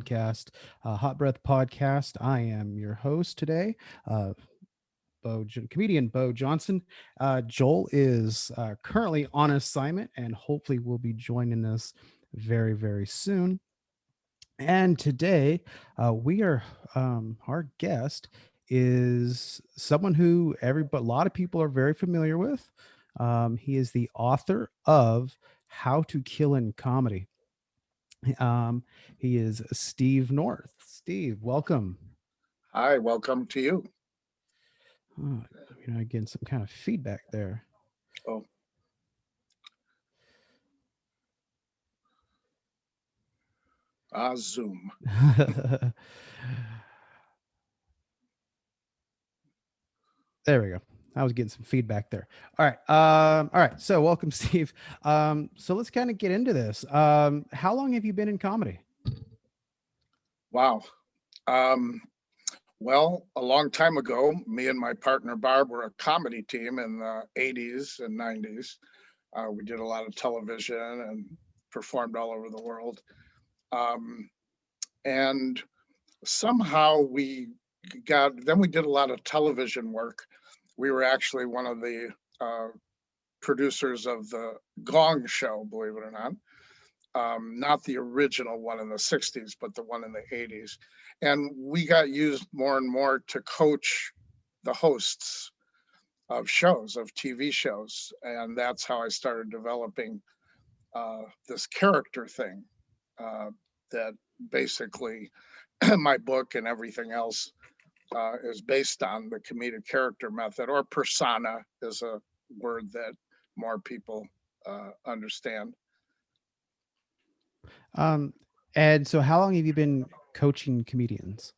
podcast, Hot Breath Podcast. I am your host today, uh, comedian Bo Johnson. Joel is currently on assignment and hopefully will be joining us very, very soon. And today, our guest is someone who a lot of people are very familiar with. He is the author of How to Kill in Comedy. Um, he is Steve North. Steve, welcome. Hi, welcome to you. Getting some kind of feedback there. Oh, Zoom. There we go. I was getting some feedback there. All right. All right. So welcome, Steve. So let's kind of get into this. How long have you been in comedy? Wow. Um, well, a long time ago, me and my partner Barb were a comedy team in the 80s and 90s. We did a lot of television and performed all over the world. Um, and somehow then we did a lot of television work. We were actually one of the uh, producers of the Gong Show, believe it or not. Not the original one in the 60s, but the one in the 80s. And we got used more and more to coach the hosts of shows, of TV shows. And that's how I started developing this character thing uh, that basically my book and everything else is based on the comedic character method, or persona is a word that more people understand. Um, and so how long have you been coaching comedians?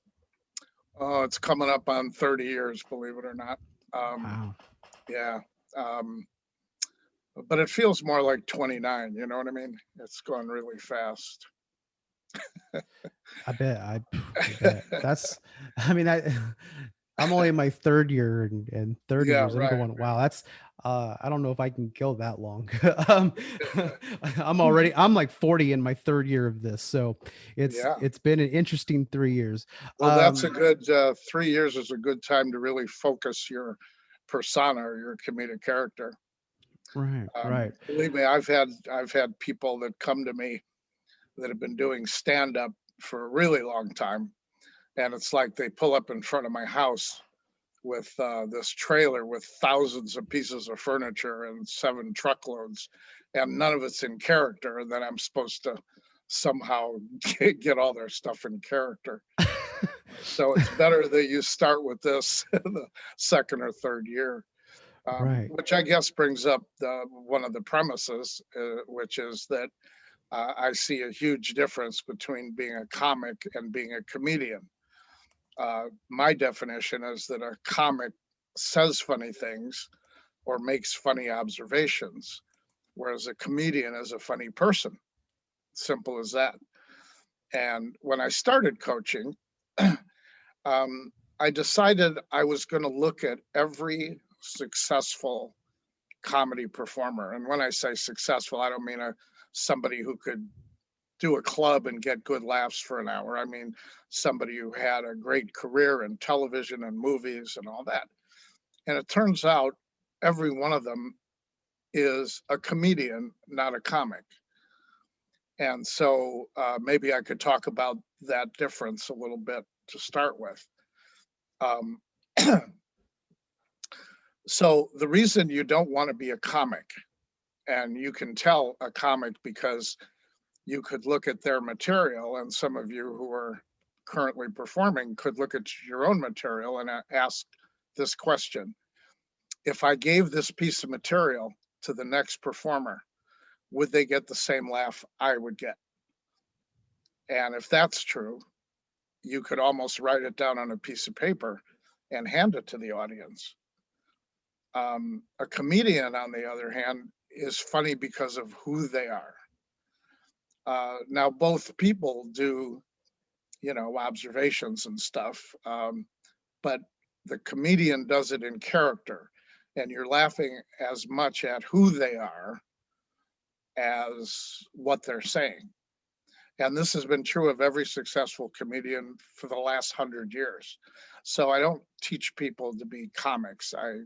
Oh, it's coming up on 30 years, believe it or not. Um, Wow. yeah. Um, but it feels more like 29, you know what I mean? It's going really fast. I bet. I mean, I'm only in my third year and 30 Yeah, years. I'm right. going, wow, I don't know if I can go that long. um, I'm like 40 in my third year of this. So Yeah. it's been an interesting 3 years. Well, that's a Um, good 3 years is a good time to really focus your persona or your comedic character. right, right. Believe me, I've had people that come to me that have been doing stand up for a really long time, and it's like they pull up in front of my house with this trailer with thousands of pieces of furniture and 7 truckloads, and none of it's in character. And then I'm supposed to somehow get all their stuff in character. So it's better that you start with this in the second or third year, Right. which I guess brings up one of the premises, which is that I see a huge difference between being a comic and being a comedian. My definition is that a comic says funny things or makes funny observations, whereas a comedian is a funny person. Simple as that. And when I started coaching, um, I decided I was going to look at every successful comedy performer. And when I say successful, I don't mean somebody who could do a club and get good laughs for an hour. I mean somebody who had a great career in television and movies and all that. And it turns out every one of them is a comedian, not a comic. And so maybe I could talk about that difference a little bit to start with. Um, so the reason you don't want to be a comic, and you can tell a comic because you could look at their material, and some of you who are currently performing could look at your own material and ask this question: if I gave this piece of material to the next performer, would they get the same laugh I would get? And if that's true, you could almost write it down on a piece of paper and hand it to the audience. A comedian, on the other hand, is funny because of who they are. Now, both people do, observations and stuff, but the comedian does it in character, and you're laughing as much at who they are as what they're saying. And this has been true of every successful comedian for the last 100 years. So I don't teach people to be comics. I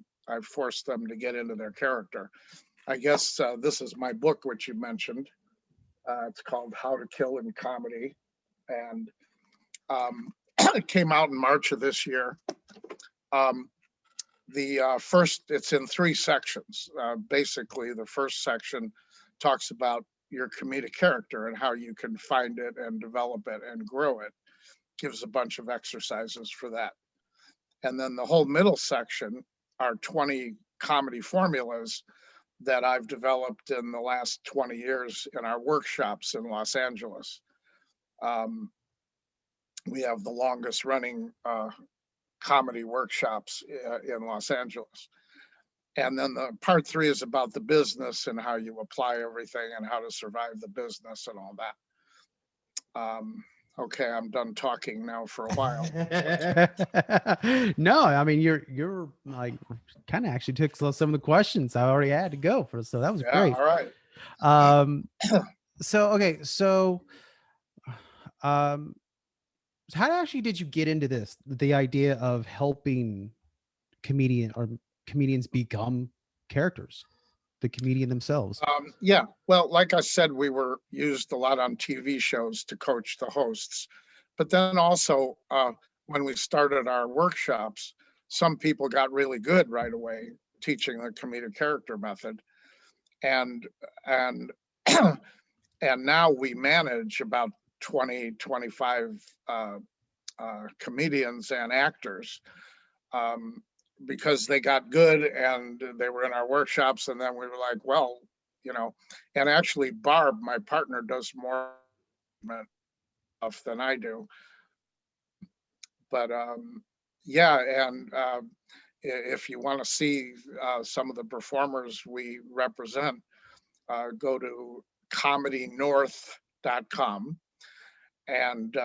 force them to get into their character. I guess this is my book, which you mentioned. It's called How to Kill in Comedy. And it came out in March of this year. The first, it's in 3 sections. Basically, the first section talks about your comedic character and how you can find it and develop it and grow it. Gives a bunch of exercises for that. And then the whole middle section are 20 comedy formulas that I've developed in the last 20 years in our workshops in Los Angeles. We have the longest running comedy workshops in Los Angeles. And then the part 3 is about the business and how you apply everything and how to survive the business and all that. Okay, I'm done talking now for a while. No, I mean you're like kind of actually took some of the questions I already had to go for, so that was Yeah, great. all right. So okay, so um how actually did you get into this? The idea of helping comedians become characters, the comedian themselves. Yeah, well, like I said, we were used a lot on TV shows to coach the hosts. But then also, when we started our workshops, some people got really good right away teaching the comedic character method. And and and now we manage about 20, 25 comedians and actors, because they got good and they were in our workshops. And then we were like, well, and actually Barb, my partner, does more stuff than I do. But yeah, and if you want to see some of the performers we represent, go to comedynorth.com. And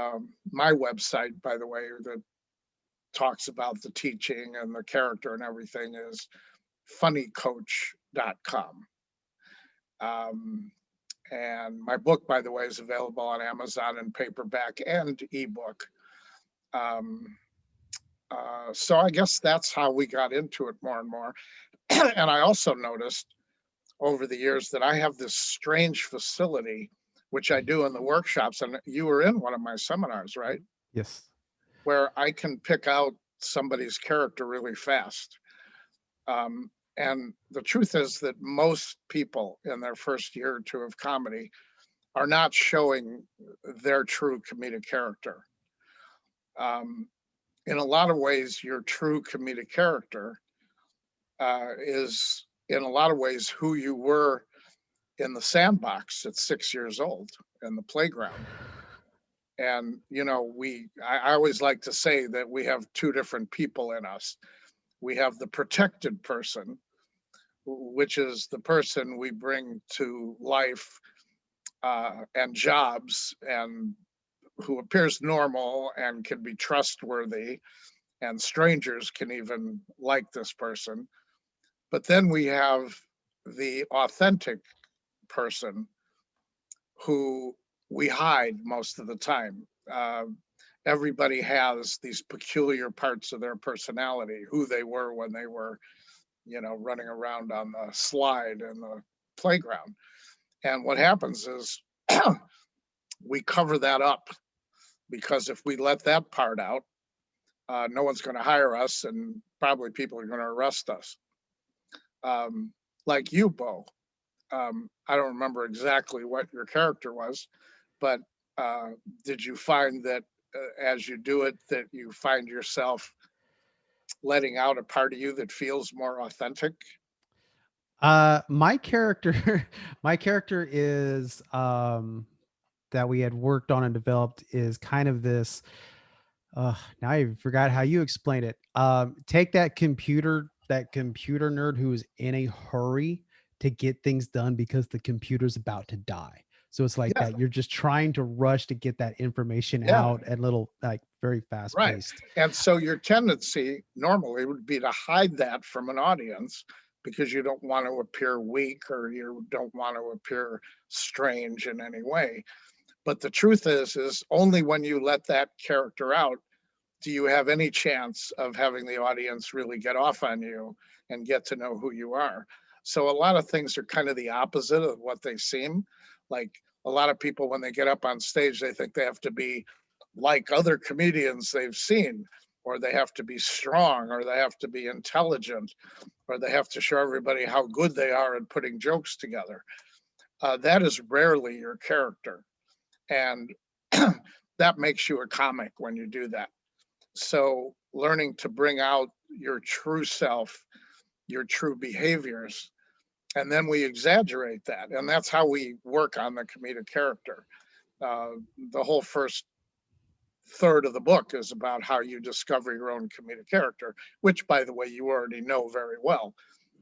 my website, by the way, that talks about the teaching and the character and everything, is funnycoach.com. And my book, by the way, is available on Amazon in paperback and ebook. So I guess that's how we got into it more and more. And I also noticed over the years that I have this strange facility, which I do in the workshops. And you were in one of my seminars, right? Yes. Where I can pick out somebody's character really fast. And the truth is that most people in their first year or 2 of comedy are not showing their true comedic character. In a lot of ways, your true comedic character is in a lot of ways who you were in the sandbox at 6 years old in the playground. And, I always like to say that we have 2 different people in us. We have the protected person, which is the person we bring to life and jobs, and who appears normal and can be trustworthy, and strangers can even like this person. But then we have the authentic person who we hide most of the time. Everybody has these peculiar parts of their personality, who they were when they were, running around on the slide in the playground. And what happens is we cover that up, because if we let that part out, no one's going to hire us, and probably people are going to arrest us. Like you, Bo. I don't remember exactly what your character was, but did you find that as you do it, that you find yourself letting out a part of you that feels more authentic? My character, my character is that we had worked on and developed is kind of this. Now I forgot how you explained it. Take that computer nerd who is in a hurry to get things done because the computer's about to die. So it's like Yeah, that. You're just trying to rush to get that information yeah, out and little like very fast right. paced. And so your tendency normally would be to hide that from an audience, because you don't want to appear weak, or you don't want to appear strange in any way. But the truth is only when you let that character out do you have any chance of having the audience really get off on you and get to know who you are. So a lot of things are kind of the opposite of what they seem. Like a lot of people, when they get up on stage, they think they have to be like other comedians they've seen, or they have to be strong, or they have to be intelligent, or they have to show everybody how good they are at putting jokes together. That is rarely your character. And that makes you a comic when you do that. So learning to bring out your true self, your true behaviors, and then we exaggerate that. And that's how we work on the comedic character. The whole first third of the book is about how you discover your own comedic character, which, by the way, you already know very well,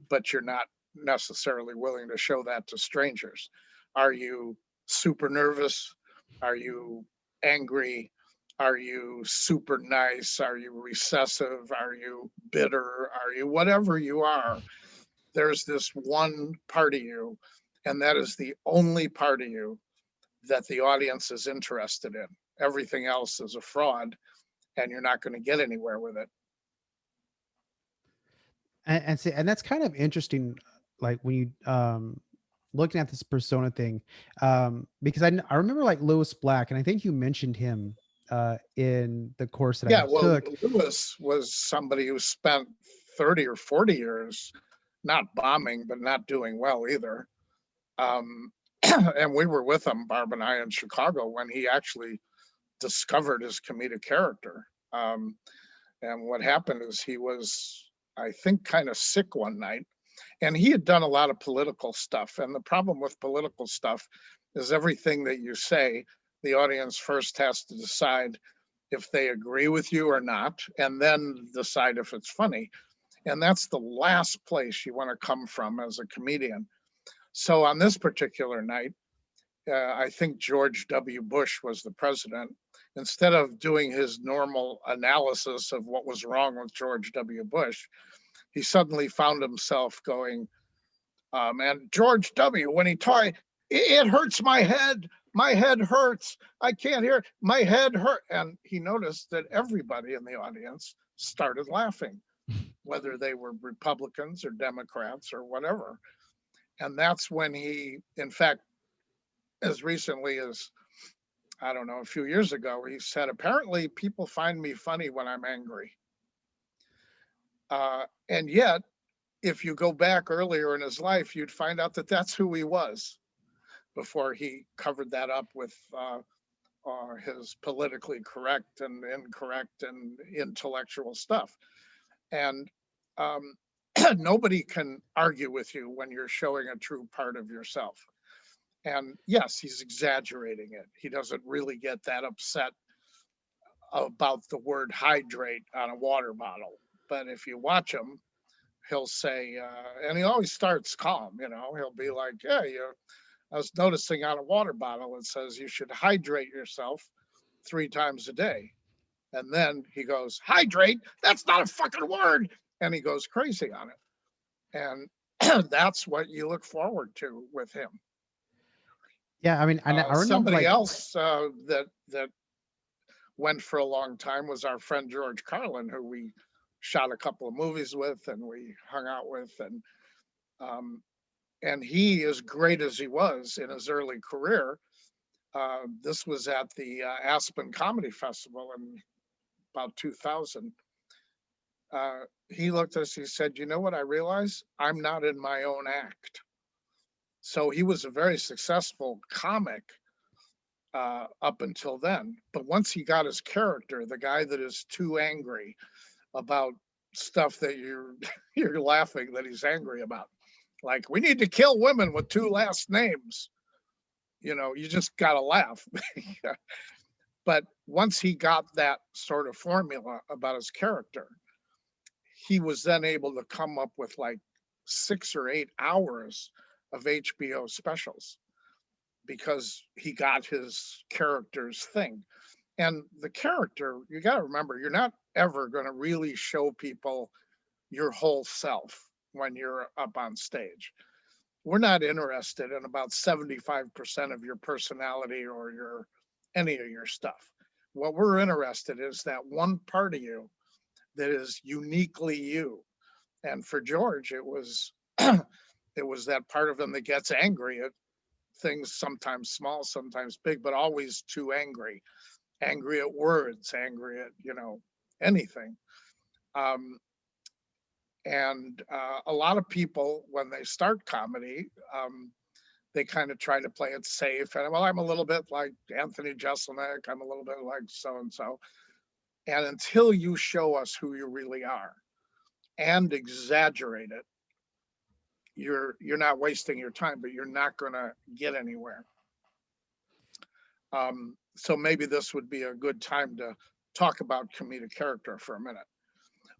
but you're not necessarily willing to show that to strangers. Are you super nervous? Are you angry? Are you super nice? Are you recessive? Are you bitter? Are you whatever you are? There's this one part of you, and that is the only part of you that the audience is interested in. Everything else is a fraud, and you're not going to get anywhere with it. And see, and that's kind of interesting, like when you looking at this persona thing, because I remember like Lewis Black, and I think you mentioned him in the course that I Yeah, well, took. Lewis was somebody who spent 30 or 40 years not bombing, but not doing well either. Um, and we were with him, Barb and I, in Chicago when he actually discovered his comedic character. And what happened is he was, I think, kind of sick one night, and he had done a lot of political stuff. And the problem with political stuff is everything that you say, the audience first has to decide if they agree with you or not, and then decide if it's funny. And that's the last place you want to come from as a comedian. So on this particular night, I think George W. Bush was the president. Instead of doing his normal analysis of what was wrong with George W. Bush, he suddenly found himself going, and George W., when he talked, it hurts my head. My head hurts. I can't hear. My head hurt. And he noticed that everybody in the audience started laughing, whether they were Republicans or Democrats or whatever. And that's when he, in fact, as recently as, I don't know, a few years ago, he said, apparently people find me funny when I'm angry. And yet, if you go back earlier in his life, you'd find out that that's who he was before he covered that up with his politically correct and incorrect and intellectual stuff. And nobody can argue with you when you're showing a true part of yourself. And yes, he's exaggerating it. He doesn't really get that upset about the word hydrate on a water bottle. But if you watch him, he'll say, and he always starts calm, he'll be like, yeah, I was noticing on a water bottle, it says you should hydrate yourself 3 times a day. And then he goes, hydrate? That's not a fucking word. And he goes crazy on it. And that's what you look forward to with him. Yeah, I mean, I remember Somebody like else that went for a long time was our friend George Carlin, who we shot a couple of movies with and we hung out with. And he, as great as he was in his early career, this was at the Aspen Comedy Festival in about 2000. He looked at us, he said, you know what I realized? I'm not in my own act. So he was a very successful comic up until then. But once he got his character, the guy that is too angry about stuff that you're laughing that he's angry about, like we need to kill women with 2 last names, you just gotta laugh. But once he got that sort of formula about his character, he was then able to come up with like 6 or 8 hours of HBO specials because he got his character's thing. And the character, you got to remember, you're not ever going to really show people your whole self when you're up on stage. We're not interested in about 75% of your personality or your any of your stuff. What we're interested in is that one part of you that is uniquely you. And for George, it was it was that part of him that gets angry at things, sometimes small, sometimes big, but always too angry. Angry at words, angry at, anything. Um, and a lot of people, when they start comedy, they kind of try to play it safe. And well, I'm a little bip like Anthony Jeselnik. I'm a little bit like so and so. And until you show us who you really are and exaggerate it, you're not wasting your time, but you're not going to get anywhere. So maybe this would be a good time to talk about comedic character for a minute.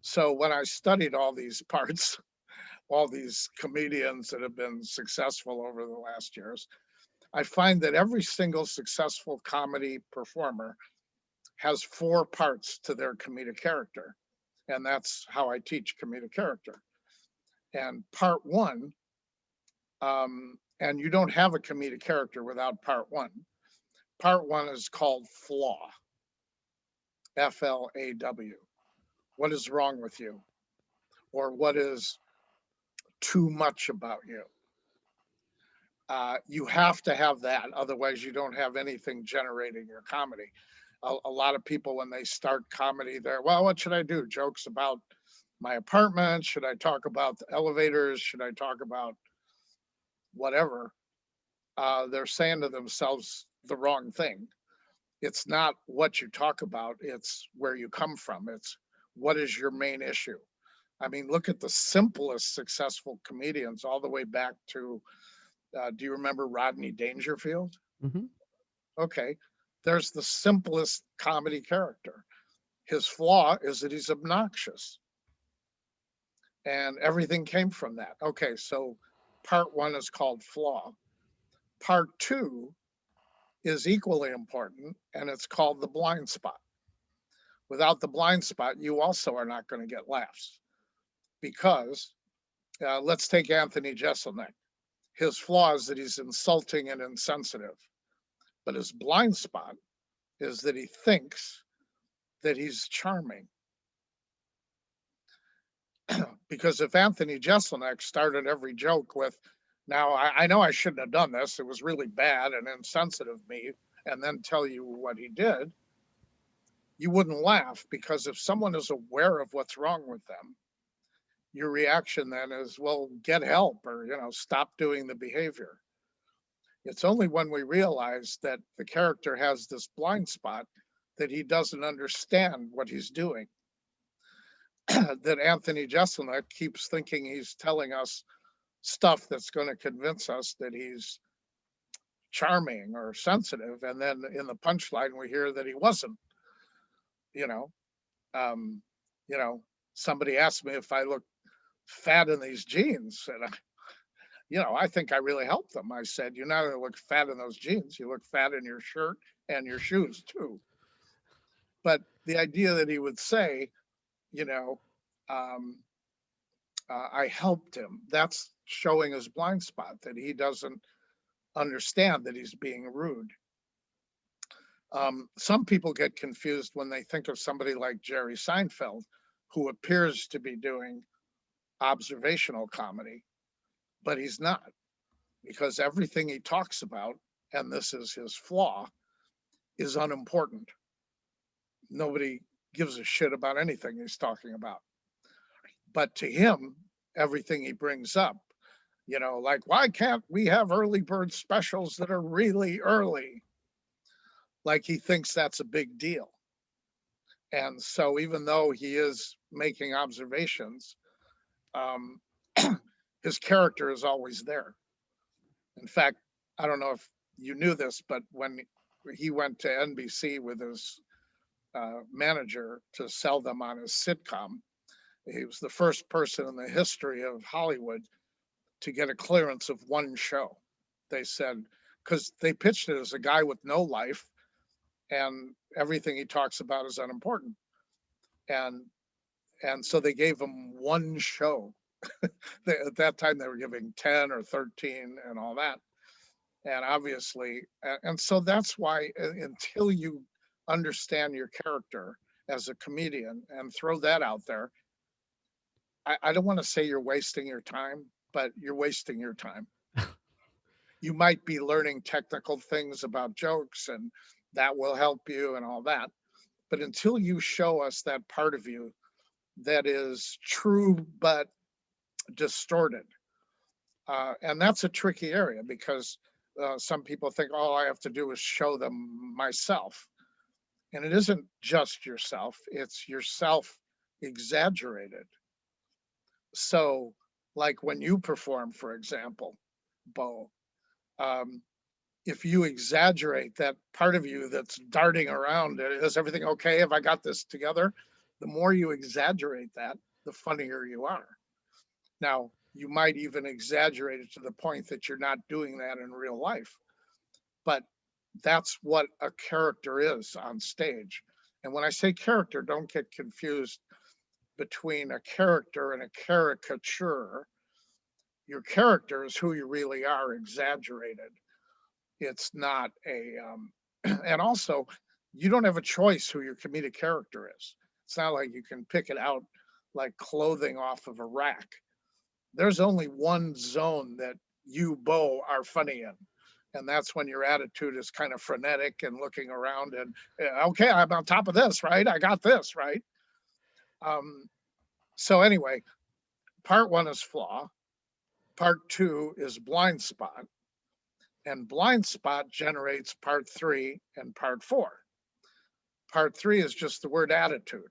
So when I studied all these parts, all these comedians that have been successful over the last years, I find that every single successful comedy performer has 4 parts to their comedic character. And that's how I teach comedic character. And part 1, and you don't have a comedic character without part 1. Part 1 is called flaw, FLAW. What is wrong with you? Or what is too much about you? You have to have that. Otherwise, you don't have anything generating your comedy. A lot of people, when they start comedy, they're, well, what should I do? Jokes about my apartment? Should I talk about the elevators? Should I talk about whatever? They're saying to themselves the wrong thing. It's not what you talk about, it's where you come from. It's what is your main issue? I mean, look at the simplest successful comedians all the way back to, do you remember Rodney Dangerfield? Hmm. Okay, there's the simplest comedy character. His flaw is that he's obnoxious. And everything came from that. Okay, so part 1 is called flaw. Part 2 is equally important, and it's called the blind spot. Without the blind spot, you also are not going to get laughs because let's take Anthony Jeselnik. His flaw is that he's insulting and insensitive, but his blind spot is that he thinks that he's charming. Because if Anthony Jeselnik started every joke with, now I know I shouldn't have done this, it was really bad and insensitive of me, and then tell you what he did, you wouldn't laugh, because if someone is aware of what's wrong with them, your reaction then is, well, get help, or, stop doing the behavior. It's only when we realize that the character has this blind spot, that he doesn't understand what he's doing, that Anthony Jeselnik keeps thinking he's telling us stuff that's going to convince us that he's charming or sensitive. And then in the punchline, we hear that he wasn't, you know, um, somebody asked me if I look fat in these jeans, and I think I really helped them. I said, you not only look fat in those jeans, you look fat in your shirt and your shoes too. But the idea that he would say, you know, um, I helped him, that's showing his blind spot, that he doesn't understand that he's being rude. Some people get confused when they think of somebody like Jerry Seinfeld, who appears to be doing observational comedy, but he's not, because everything he talks about, and this is his flaw, is unimportant. Nobody gives a shit about anything he's talking about. But to him, everything he brings up, like, why can't we have early bird specials that are really early? Like, he thinks that's a big deal. And so even though he is making observations, um, his character is always there. In fact, I don't know if you knew this, but when he went to NBC with his manager to sell them on his sitcom, he was the first person in the history of Hollywood to get a clearance of one show. They said, because they pitched it as a guy with no life and everything he talks about is unimportant. And so they gave him one show. At that time, they were giving 10 or 13 and all that. And obviously, and so that's why until you understand your character as a comedian and throw that out there, I don't want to say you're wasting your time, but you're wasting your time. You might be learning technical things about jokes and that will help you and all that. But until you show us that part of you that is true but distorted, and that's a tricky area because some people think all I have to do is show them myself. And it isn't just yourself, it's yourself exaggerated. So, like when you perform, for example, Bo, um, if you exaggerate that part of you that's darting around, is everything okay? Have I got this together? The more you exaggerate that, the funnier you are. Now, you might even exaggerate it to the point that you're not doing that in real life, but that's what a character is on stage. And when I say character, don't get confused between a character and a caricature. Your character is who you really are, exaggerated. It's not a, and also, you don't have a choice who your comedic character is. It's not like you can pick it out like clothing off of a rack. There's only one zone that you, Bo, are funny in. And that's when your attitude is kind of frenetic and looking around and, okay, I'm on top of this, right? I got this, right? So anyway, part one is flaw. Part two is blind spot. And blind spot generates part three and part four. Part three is just the word attitude.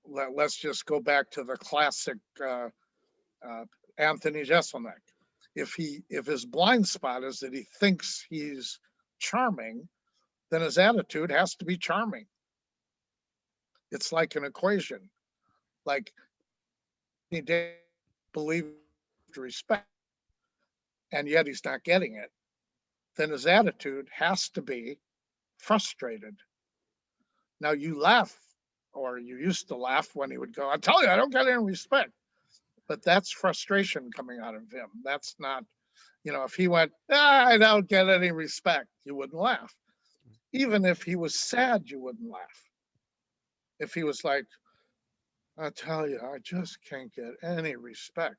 Let's just go back to the classic Anthony Jeselnik. If his blind spot is that he thinks he's charming, then his attitude has to be charming. It's like an equation. Like he did believe respect, and yet he's not getting it, then his attitude has to be frustrated. Now you laugh, or you used to laugh when he would go, I tell you, I don't get any respect. But that's frustration coming out of him. That's not, if he went, I don't get any respect, you wouldn't laugh. Even if he was sad, you wouldn't laugh. If he was like, I tell you, I just can't get any respect,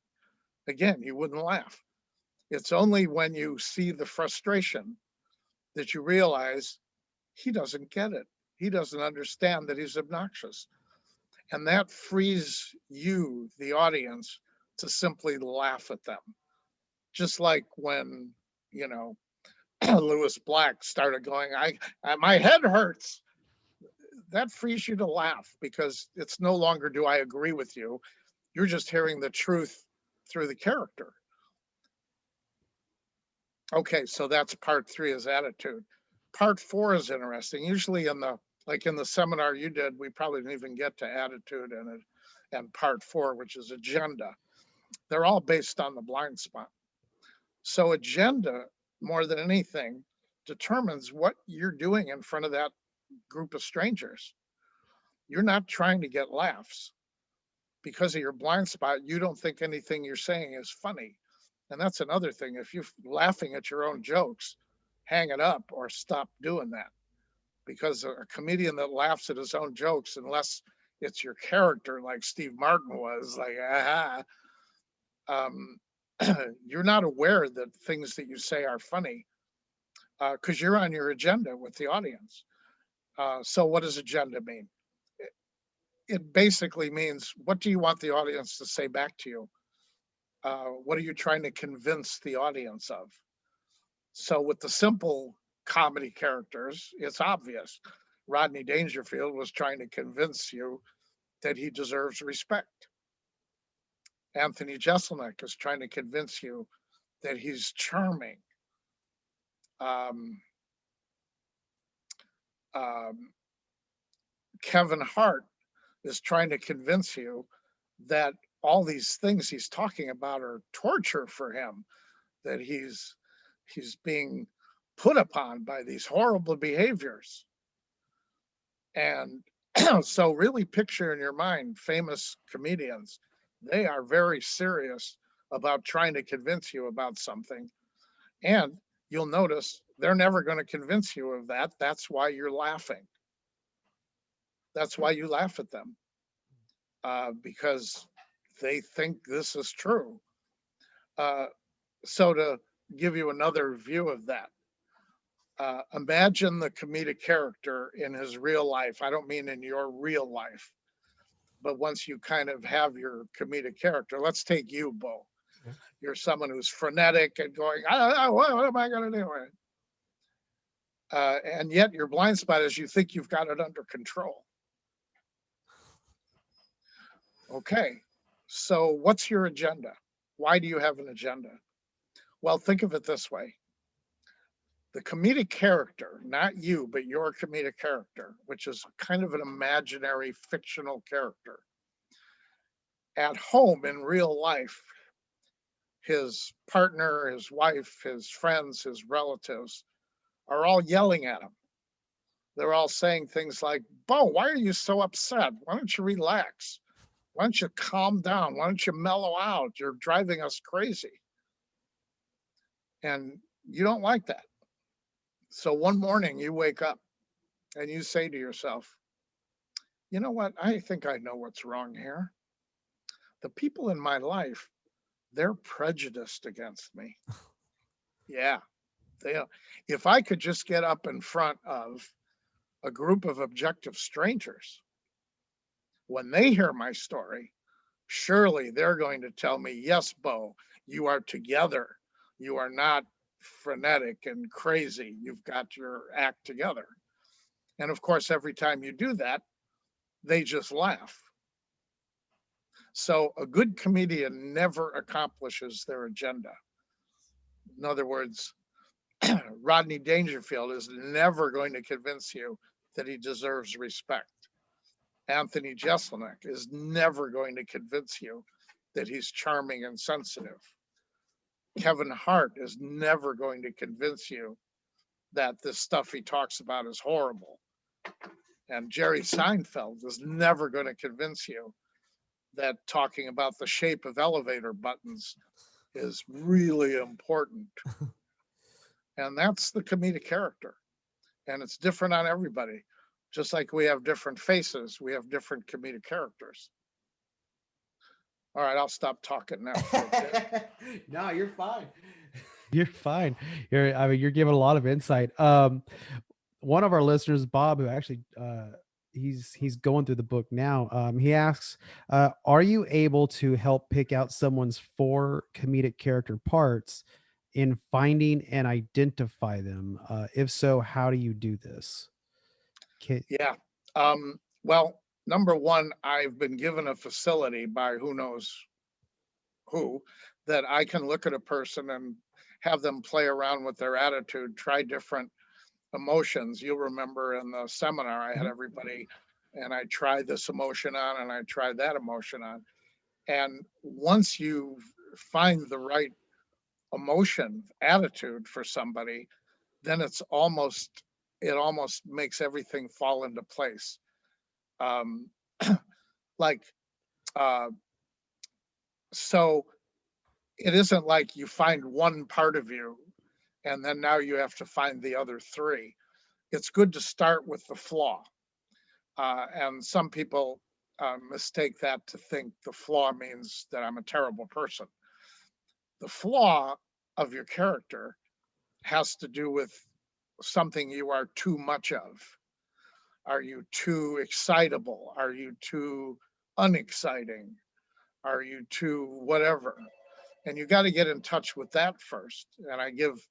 again, you wouldn't laugh. It's only when you see the frustration that you realize he doesn't get it. He doesn't understand that he's obnoxious. And that frees you, the audience, to simply laugh at them. Just like when, Lewis Black started going, my head hurts. That frees you to laugh because it's no longer do I agree with you. You're just hearing the truth through the character. Okay, so that's part three is attitude. Part four is interesting. Usually in the seminar you did, we probably didn't even get to attitude and part four, which is agenda. They're all based on the blind spot. So agenda, more than anything, determines what you're doing in front of that group of strangers. You're not trying to get laughs. Because of your blind spot, you don't think anything you're saying is funny. And that's another thing. If you're laughing at your own jokes, hang it up or stop doing that. Because a comedian that laughs at his own jokes, unless it's your character like Steve Martin was, like, you're not aware that things that you say are funny because you're on your agenda with the audience. So what does agenda mean? It basically means, what do you want the audience to say back to you? What are you trying to convince the audience of? So with the simple comedy characters, it's obvious. Rodney Dangerfield was trying to convince you that he deserves respect. Anthony Jeselnik is trying to convince you that he's charming. Kevin Hart is trying to convince you that all these things he's talking about are torture for him, that he's being put upon by these horrible behaviors. And so really picture in your mind famous comedians. They are very serious about trying to convince you about something. And you'll notice they're never going to convince you of that. That's why you're laughing. That's why you laugh at them, because they think this is true. Uh, so to give you another view of that, imagine the comedic character in his real life. I don't mean in your real life, but once you kind of have your comedic character, let's take you, Bo. Okay. You're someone who's frenetic and going, what am I going to do? And yet your blind spot is you think you've got it under control. Okay, so what's your agenda? Why do you have an agenda? Well, think of it this way. The comedic character, not you, but your comedic character, which is kind of an imaginary fictional character, at home in real life, his partner, his wife, his friends, his relatives are all yelling at him. They're all saying things like, Bo, why are you so upset? Why don't you relax? Why don't you calm down? Why don't you mellow out? You're driving us crazy. And you don't like that. So one morning you wake up and you say to yourself, you know what? I think I know what's wrong here. The people in my life, they're prejudiced against me. Yeah. They, if I could just get up in front of a group of objective strangers, when they hear my story, surely they're going to tell me, yes, Bo, you are together. You are not frenetic and crazy. You've got your act together. And of course, every time you do that, they just laugh. So a good comedian never accomplishes their agenda. In other words, Rodney Dangerfield is never going to convince you that he deserves respect. Anthony Jeselnik is never going to convince you that he's charming and sensitive. Kevin Hart is never going to convince you that this stuff he talks about is horrible. And Jerry Seinfeld is never going to convince you that talking about the shape of elevator buttons is really important. And that's the comedic character. And it's different on everybody. Just like we have different faces, we have different comedic characters. All right, I'll stop talking now. No, you're fine. You're fine. I mean, you're giving a lot of insight. One of our listeners, Bob, who actually he's going through the book now. He asks, are you able to help pick out someone's 4 comedic character parts in finding and identify them? If so, how do you do this? Yeah. Well, number one, I've been given a facility by who knows who that I can look at a person and have them play around with their attitude, try different emotions. You'll remember in the seminar, I had everybody and I tried this emotion on and I tried that emotion on. And once you find the right emotion, attitude for somebody, then it almost makes everything fall into place. Um, like, uh, so it isn't like you find one part of you and then now you have to find the other 3. It's good to start with the flaw. And some people mistake that to think the flaw means that I'm a terrible person. The flaw of your character has to do with something you are too much of. Are you too excitable? Are you too unexciting? Are you too whatever? And you got to get in touch with that first. And I give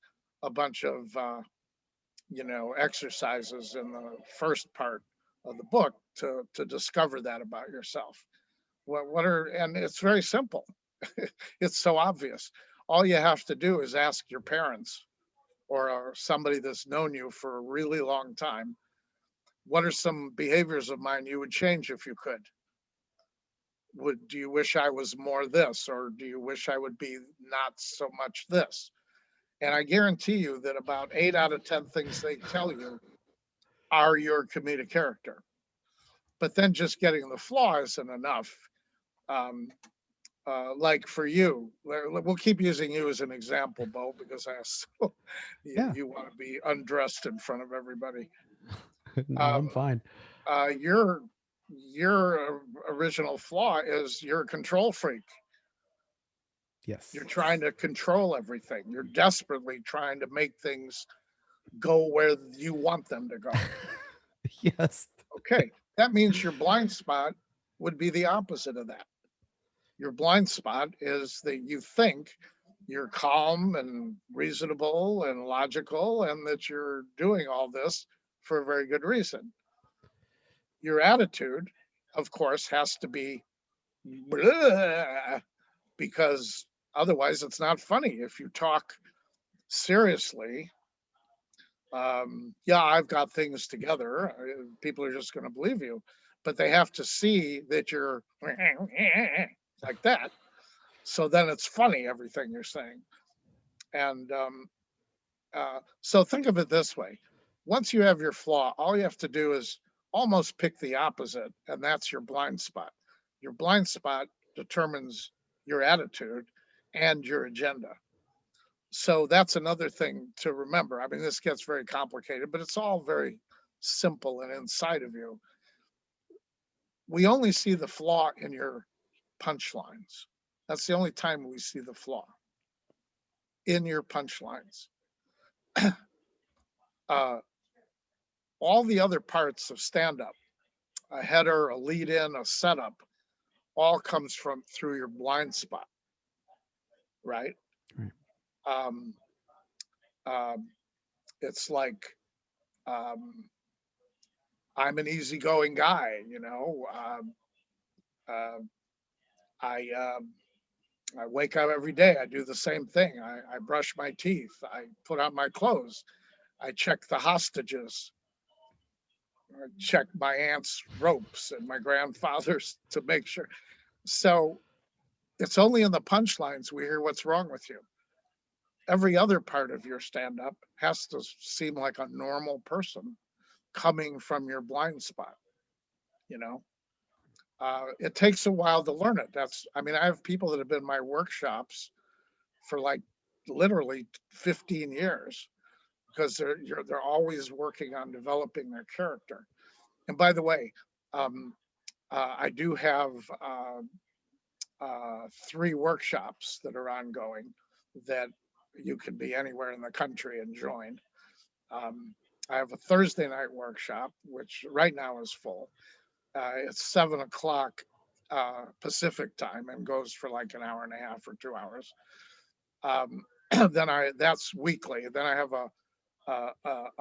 a bunch of exercises in the first part of the book to discover that about yourself. And it's very simple. It's so obvious. All you have to do is ask your parents or somebody that's known you for a really long time, what are some behaviors of mine you would change if you could? Do you wish I was more this, or do you wish I would be not so much this? And I guarantee you that about 8 out of 10 things they tell you are your comedic character. But then just getting the flaw isn't enough. like for you, we'll keep using you as an example, Bo, because I so Yeah. you want to be undressed in front of everybody. No, I'm Um, fine. your original flaw is you're a control freak. You're Yes. trying to control everything. You're desperately trying to make things go where you want them to go. Yes. Okay, that means your blind spot would be the opposite of that. Your blind spot is that you think you're calm and reasonable and logical and that you're doing all this for a very good reason. Your attitude, of course, has to be because otherwise it's not funny. If you talk seriously, yeah, I've got things together. People are just going to believe you, but they have to see that you're like that. So then it's funny, everything you're saying. And so think of it this way. Once you have your flaw, all you have to do is almost pick the opposite, and that's your blind spot. Your blind spot determines your attitude and your agenda. So that's another thing to remember. I mean, this gets very complicated, but it's all very simple and inside of you. We only see the flaw in your punchlines. That's the only time we see the flaw in your punchlines. uh, all the other parts of stand up, a header, a lead in, a setup, all comes from through your blind spot, right? Right. Um, um, it's like um, I'm an easygoing guy, you know. Uh, I I wake up every day. I do the same thing. I brush my teeth. I put on my clothes. I check the hostages. I check my aunt's ropes and my grandfather's to make sure. So it's only in the punchlines we hear what's wrong with you. Every other part of your stand up has to seem like a normal person coming from your blind spot, you know? It takes a while to learn it. I mean, I have people that have been in my workshops for like literally 15 years because they're always working on developing their character. And by the way, um, I do have 3 workshops that are ongoing that you can be anywhere in the country and join. Um, I have a Thursday night workshop, which right now is full. It's 7 o'clock Pacific time and goes for like an hour and a half or 2 hours. Um, that's weekly. Then I have a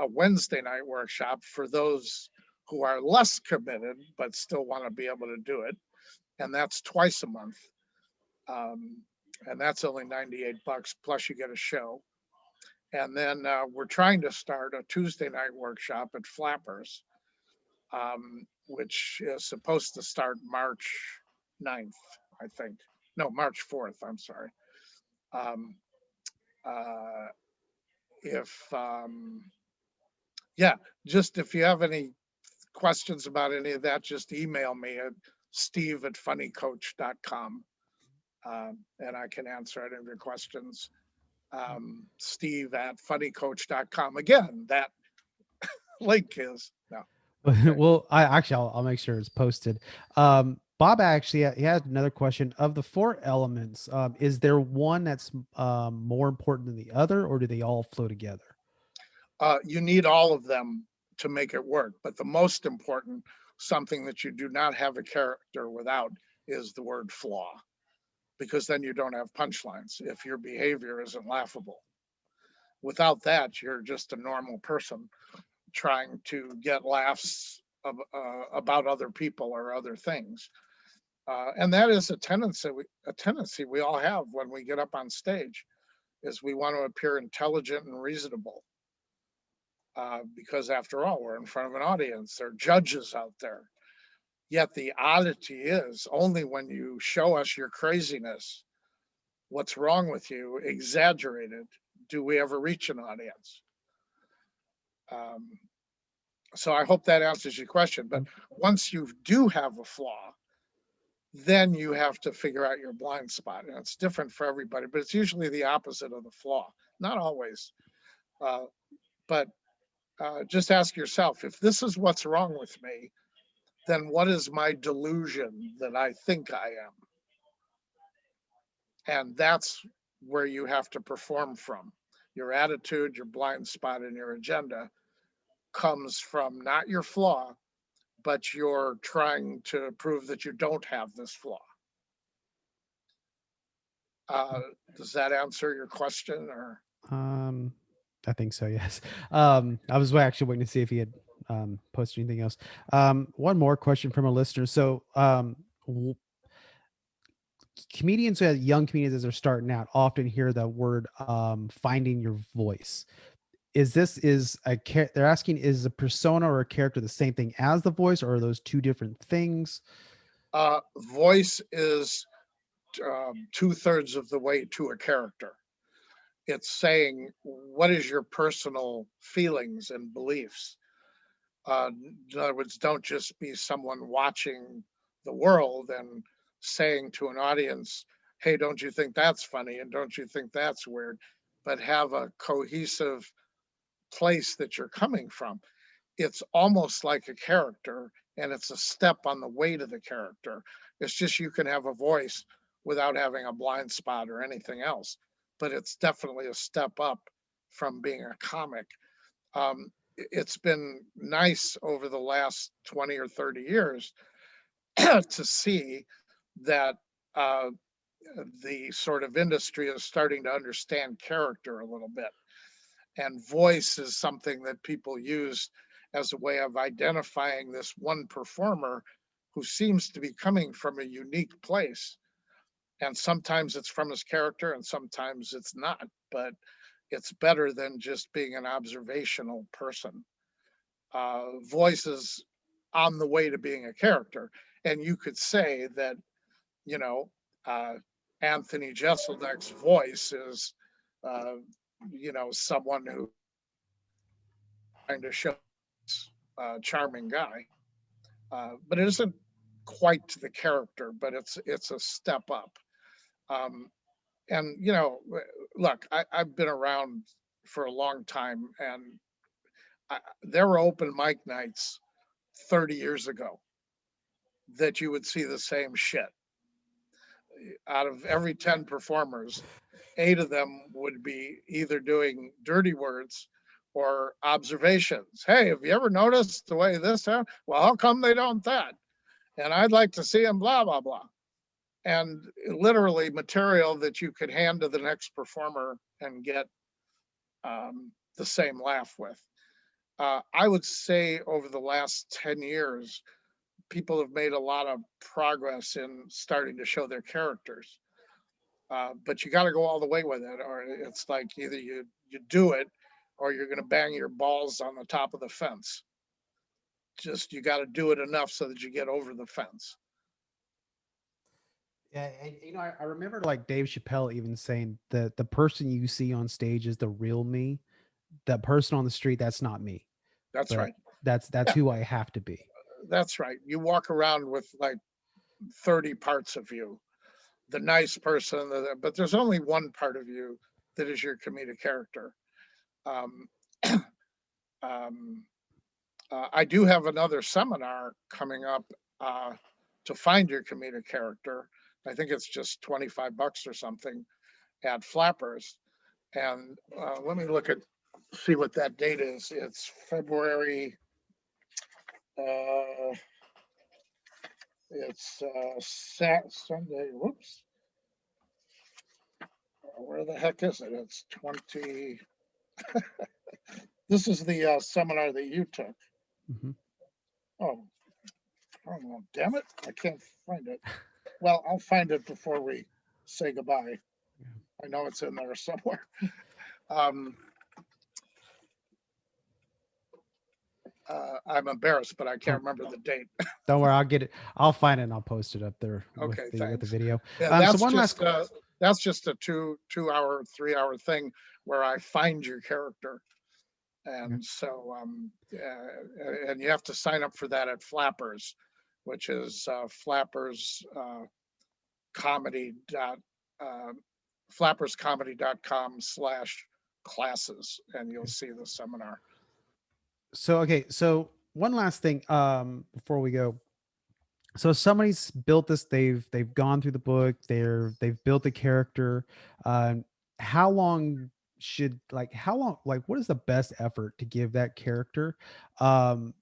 Wednesday night workshop for those who are less committed but still want to be able to do it, and that's twice a month. Um, and that's only $98 plus you get a show. And then we're trying to start a Tuesday night workshop at Flappers, which is supposed to start March 9th, I think. No, March 4th, I'm sorry. Um, uh, if, yeah, just if you have any questions about any of that, just email me at steve@funnycoach.com, and I can answer any of your questions. Steve@funnycoach.com. Again, that link is no. Okay. Well, I'll make sure it's posted. Bob actually he had another question. Of the 4 elements, is there one that's more important than the other, or do they all flow together? You need all of them to make it work, but the most important, something that you do not have a character without, is the word flaw, because then you don't have punchlines if your behavior isn't laughable. Without that, you're just a normal person trying to get laughs about other people or other things. And that is a tendency we all have when we get up on stage, is we want to appear intelligent and reasonable. Because after all, we're in front of an audience. There are judges out there. Yet the oddity is only when you show us your craziness, what's wrong with you, exaggerated, do we ever reach an audience. Um, so I hope that answers your question. But once you do have a flaw, then you have to figure out your blind spot. And it's different for everybody, but it's usually the opposite of the flaw. Not always, uh, but just ask yourself, if this is what's wrong with me, then what is my delusion that I think I am? And that's where you have to perform from. Your attitude, your blind spot, and your agenda comes from not your flaw, but you're trying to prove that you don't have this flaw. Uh, does that answer your question? Or I think so. Yes. I was actually waiting to see if he had posted anything else. One more question from a listener. So, comedians, young comedians as they're starting out, often hear the word finding your voice. They're asking, is a persona or a character the same thing as the voice, or are those two different things? Voice is 2/3 of the way to a character. It's saying, what is your personal feelings and beliefs? In other words, don't just be someone watching the world and saying to an audience, hey, don't you think that's funny? And don't you think that's weird? But have a cohesive place that you're coming from. It's almost like a character, and it's a step on the way to the character. It's just you can have a voice without having a blind spot or anything else, but it's definitely a step up from being a comic. It's been nice over the last 20 or 30 years to see that uh, the sort of industry is starting to understand character a little bit. And voice is something that people use as a way of identifying this one performer who seems to be coming from a unique place. And sometimes it's from his character and sometimes it's not, but it's better than just being an observational person. Voice is on the way to being a character. And you could say that, you know, uh, Anthony Jeselnik's voice is, uh, someone who trying to show a charming guy, but it isn't quite to the character, but it's a step up. Um, and look, I've been around for a long time, and there were open mic nights 30 years ago that you would see the same shit. Out of every 10 performers, 8 of them would be either doing dirty words or observations. Hey, have you ever noticed the way this happened? Well, how come they don't that? And I'd like to see them, blah, blah, blah. And literally material that you could hand to the next performer and get the same laugh with. I would say over the last 10 years, people have made a lot of progress in starting to show their characters. But you got to go all the way with it, or it's like either you do it, or you're going to bang your balls on the top of the fence. Just you got to do it enough so that you get over the fence. Yeah, and I remember like Dave Chappelle even saying that the person you see on stage is the real me. That person on the street, that's not me, That's but right. that's Yeah, who I have to be. that's right. You walk around with like 30 parts of you, the nice person, but there's only one part of you that is your comedic character. Um, um, I do have another seminar coming up uh, to find your comedic character. I think it's just $25 or something at Flappers. And let me see what that date is. It's February. Uh, it's Sunday. Whoops. Where the heck is it? It's 20. This is the seminar that you took. Mhm. Oh, oh, damn it. I can't find it. Well, I'll find it before we say goodbye. Yeah. I know it's in there somewhere. Um, I'm embarrassed, but I can't remember the date. Don't worry, I'll get it. I'll find it and I'll post it up there with Okay, the thanks. video. Yeah, So one last. that's just a 2 hour, 3 hour thing where I find your character. Okay. And so and you have to sign up for that at Flappers. which is Flappers comedy dot flapperscomedy.com/classes, and you'll see the seminar. So okay, so one last thing before we go. So somebody's built this, they've gone through the book, they've built a character. Um how long how long, like, what is the best effort to give that character um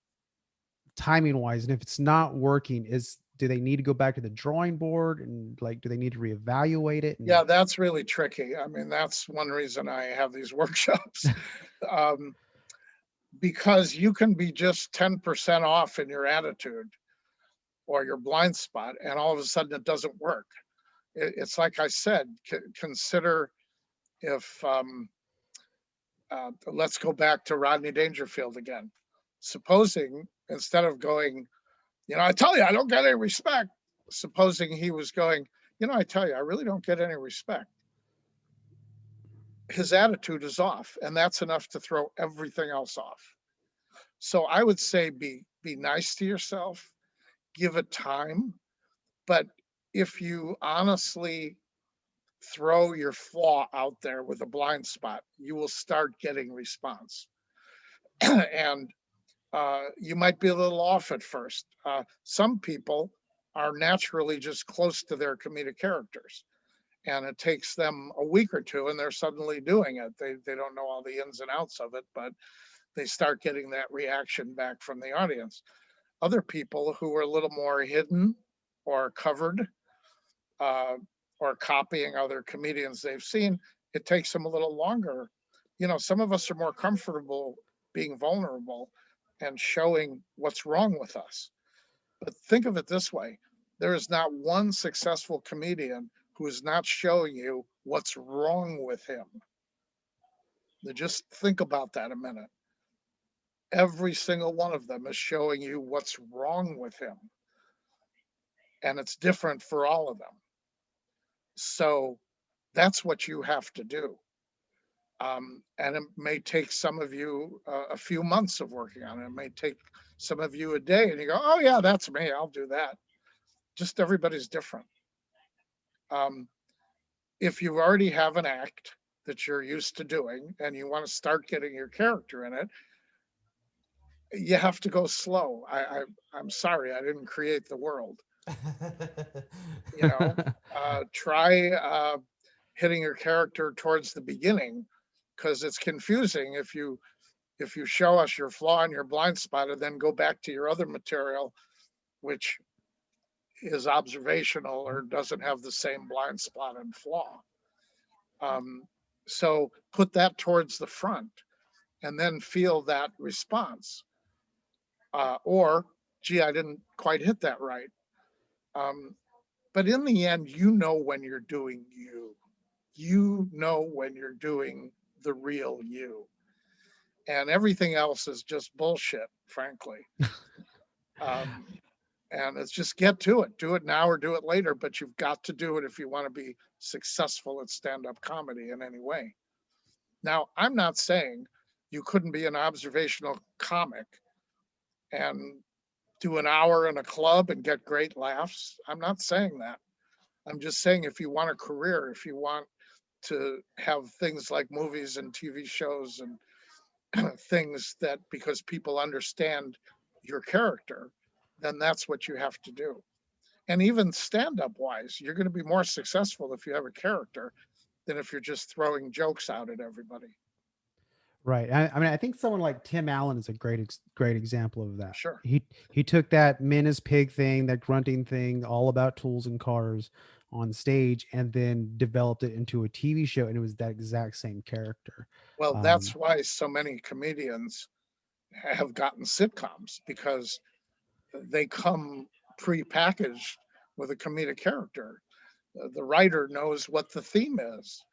timing wise? And if it's not working, is do they need to go back to the drawing board, and like do they need to reevaluate it? And Yeah, that's really tricky. I mean, that's one reason I have these workshops. um, because you can be just 10% off in your attitude or your blind spot, and all of a sudden it doesn't work. It's like I said, consider if, let's go back to Rodney Dangerfield again. Supposing instead of going, I tell you, I don't get any respect. Supposing he was going, I tell you, I really don't get any respect. His attitude is off, and that's enough to throw everything else off. So I would say be nice to yourself, give it time. But if you honestly throw your flaw out there with a blind spot, you will start getting response. And you might be a little off at first. Some people are naturally just close to their comedic characters, and it takes them a week or two and they're suddenly doing it. They don't know all the ins and outs of it, but they start getting that reaction back from the audience. Other people who are a little more hidden or covered, uh, or copying other comedians they've seen, it takes them a little longer. Some of us are more comfortable being vulnerable and showing what's wrong with us. But think of it this way: there is not one successful comedian who is not showing you what's wrong with him. Now just think about that a minute. Every single one of them is showing you what's wrong with him. And it's different for all of them. So that's what you have to do. And it may take some of you a few months of working on it. It may take some of you a day, and you go, oh, yeah, that's me. I'll do that. Just everybody's different. If you already have an act that you're used to doing and you want to start getting your character in it, you have to go slow. I'm sorry, I didn't create the world. Try hitting your character towards the beginning, because it's confusing if you show us your flaw and your blind spot and then go back to your other material, which is observational or doesn't have the same blind spot and flaw. So put that towards the front and then feel that response. Or, gee, I didn't quite hit that right. But in the end, when you're doing you. You know when you're doing the real you. And everything else is just bullshit, frankly. And it's just get to it. Do it now or do it later, but you've got to do it if you want to be successful at stand-up comedy in any way. Now, I'm not saying you couldn't be an observational comic and do an hour in a club and get great laughs. I'm not saying that. I'm just saying if you want a career, if you want to have things like movies and TV shows and things that, because people understand your character, then that's what you have to do. And even stand-up wise, you're going to be more successful if you have a character than if you're just throwing jokes out at everybody. Right. I mean, I think someone like Tim Allen is a great example of that. Sure. He took that Menace Pig thing, that grunting thing, all about tools and cars on stage, and then developed it into a TV show, and it was that exact same character. Well, that's why so many comedians have gotten sitcoms, because they come pre-packaged with a comedic character. The writer knows what the theme is,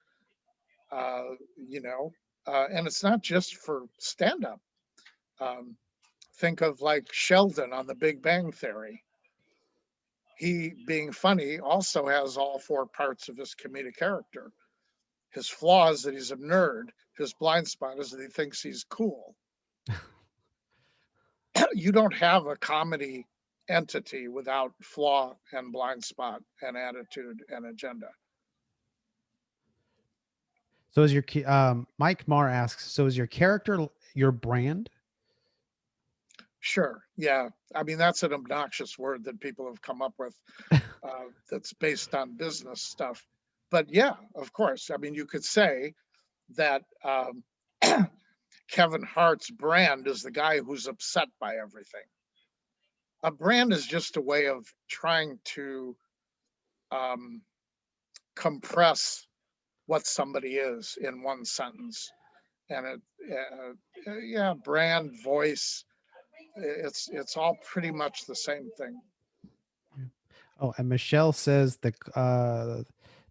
and it's not just for stand-up. Think of like Sheldon on The Big Bang Theory. He, being funny, also has all four parts of his comedic character. His flaw is that he's a nerd. His blind spot is that he thinks he's cool. You don't have a comedy entity without flaw and blind spot and attitude and agenda. So is your Mike Marr asks, so is your character your brand? Sure. Yeah. I mean, that's an obnoxious word that people have come up with that's based on business stuff. But yeah, of course. I mean, you could say that Kevin Hart's brand is the guy who's upset by everything. A brand is just a way of trying to compress what somebody is in one sentence. And yeah, brand, voice, it's all pretty much the same thing. Oh, and Michelle says the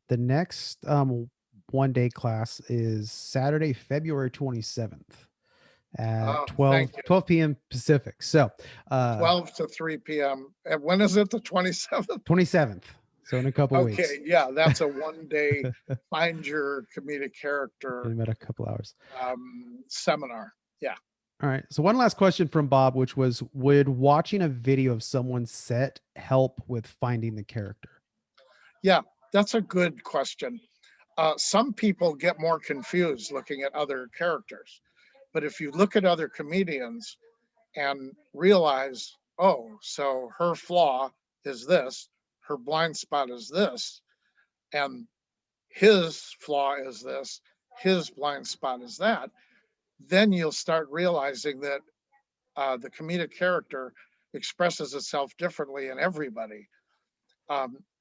next 1-day class is Saturday, February 27th at 12 Thank you. 12 p.m. Pacific. So 12 to 3 p.m. And when is it? The 27th? 27th. So in a couple weeks. Okay, yeah, that's a 1-day find your comedic character In about a couple hours. seminar. Yeah. All right. So one last question from Bob, which was, would watching a video of someone's set help with finding the character? Yeah, that's a good question. Some people get more confused looking at other characters. But if you look at other comedians and realize, oh, so her flaw is this, her blind spot is this, and his flaw is this, his blind spot is that, then you'll start realizing that the comedic character expresses itself differently in everybody.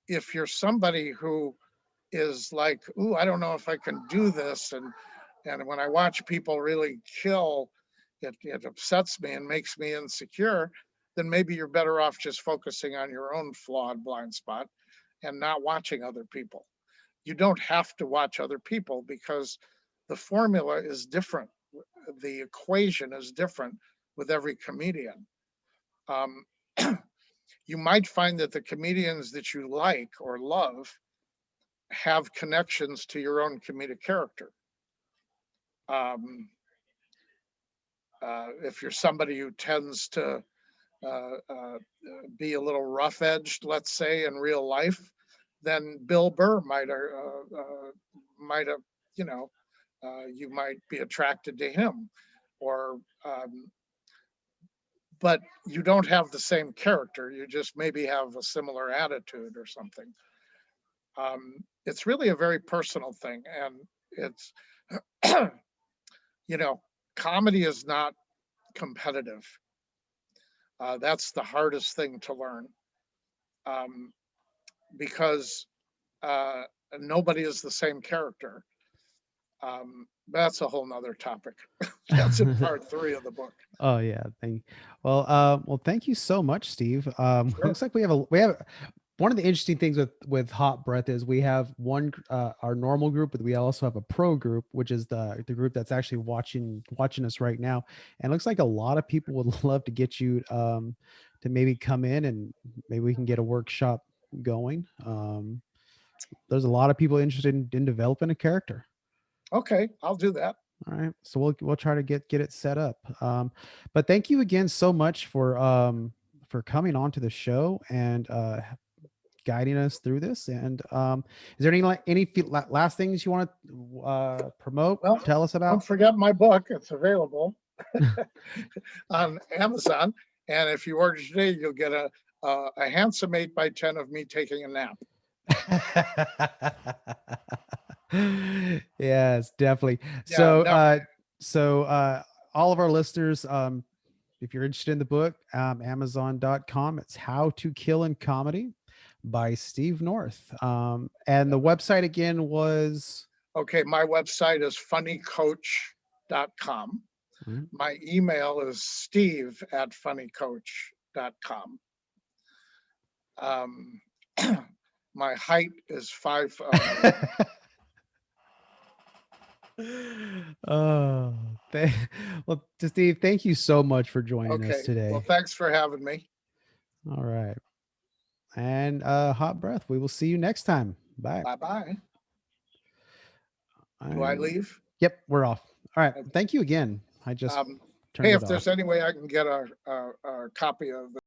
If you're somebody who is like, ooh, I don't know if I can do this, and when I watch people really kill, it upsets me and makes me insecure, then maybe you're better off just focusing on your own flawed blind spot and not watching other people. You don't have to watch other people because the formula is different. The equation is different with every comedian. You might find that the comedians that you like or love have connections to your own comedic character. If you're somebody who tends to be a little rough edged, let's say, in real life, then Bill Burr might have, you know, you might be attracted to him, or but you don't have the same character. You just maybe have a similar attitude or something. It's really a very personal thing, and it's you know, comedy is not competitive. That's the hardest thing to learn, because nobody is the same character. That's a whole nother topic. That's in part 3 of the book. Oh yeah. Well, thank you so much, Steve. Sure. Looks like we have one of the interesting things with Hot Breath is we have our normal group, but we also have a pro group, which is the group that's actually watching us right now. And it looks like a lot of people would love to get you to maybe come in and maybe we can get a workshop going. There's a lot of people interested in developing a character. Okay, I'll do that. All right, so we'll try to get it set up. But thank you again so much for coming on to the show and guiding us through this. And is there any last things you want to promote? Well, tell us about? Don't forget my book. It's available on Amazon, and if you order today, you'll get a handsome 8x10 of me taking a nap. Yes, definitely. Yeah, So all of our listeners, if you're interested in the book, amazon.com, it's How to Kill in Comedy by Steve North. And the website again was? Okay, my website is funnycoach.com. Mm-hmm. My email is steve@funnycoach.com. My height is 5. Oh, well, Steve, thank you so much for joining us today. Well, thanks for having me. All right. And Hot Breath, we will see you next time. Bye. Bye-bye. Do I leave? Yep, we're off. All right. Thank you again. I just hey, if there's any way I can get a copy of